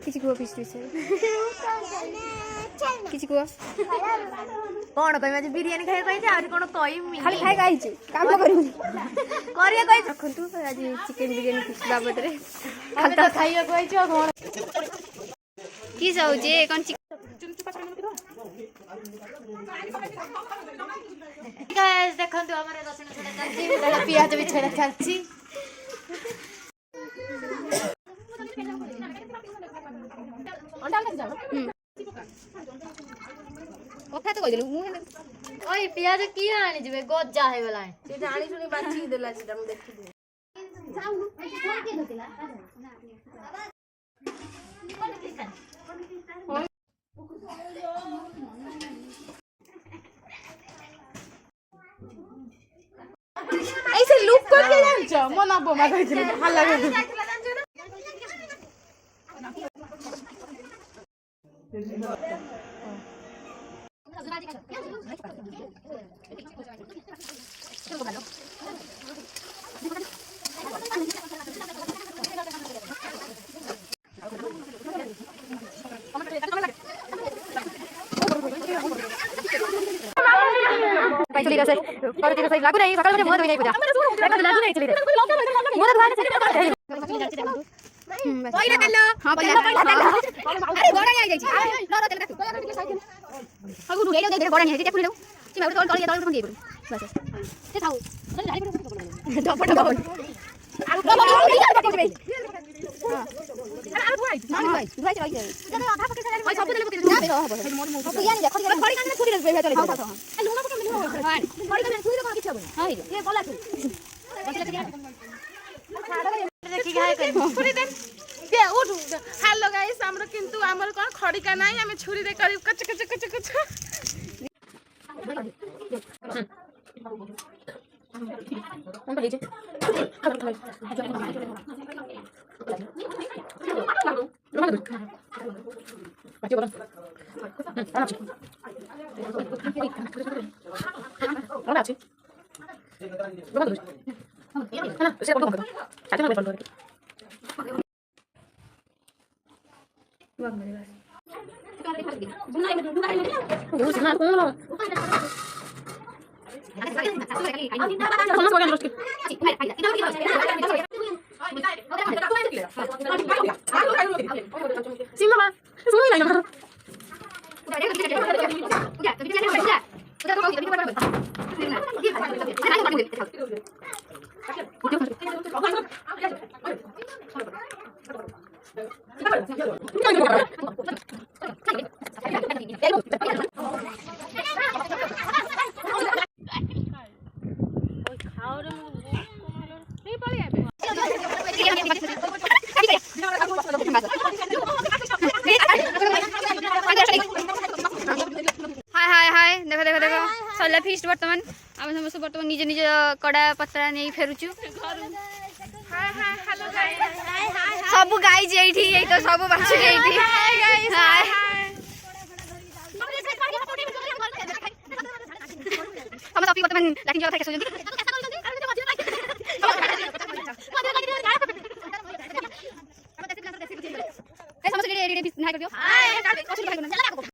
किसी को पिछ किसी को कौन कह आज बिरियानी खाई कही आज कौन कही खाली खाई कही काम करिया कही रखु आज चिकेन बिरियानी फिश बाबद रे खाता खाइया कही कौन की जाउजे कौन गाइस देखंतु हमरे रसुण छेड़ा चलची प्याज भी छेड़ा चलची अंडा लग जाओ कथा तो कह देलु मु ओए प्याज की आनी जबे गजा हे वाला है से जानी सुनी बाची देला सेटा मु देखि दे जाऊ के देला ऐसे लुक करके जान्छ म न बोमा गइथिले हल्ला गर्नु चली रहा है पर तेरा सही लागू नहीं सकाळ मध्ये मध होई पूजा लागू नाही चली रे मध भाने चली पहिला कल्लो हां पहिला अरे गोडा आई जाई छी न र तेल काटू अगु नु गेलो दे गोडा नहीं ते फुली दउ चिमा उठे तळ तळ उठे गेबु बस ते थाउ जाई पडो डपट डपट आलु डपट बे हां आलु भाई ना भाई भाई जाई जने आधा पके से भाई सब देले पके ना बे रहबो मोर मो सब यानी खड़ी खड़ी काने छुरी रे चले हां लुंगा पके मिलबो हां खड़ी काने छुरी को किछ हबो हां ये बोला तू देखि गाय कर छुरी दे के उठ हेलो गाइस हमरो किंतु हमर कोन खड़ी का नाही हम छुरी दे करी कच कच कच कच कौन बोले जे बाकी बोला कौन আছে बोला ना उसे बोल दो चाचा ना बोल दो वाह मेरे पास वो सुना कौन देखो देखो देखो सल्ला फिस्ट बर्तमान आम समस्त बर्तमान निज निज कड़ा पतरा नहीं फेरुचु सब गाई जेठी ए तो सब बाछु जेठी हम तो बर्तमान लाठी जगह खाइ सजन समस्त रेडी रेडी ना कर दियो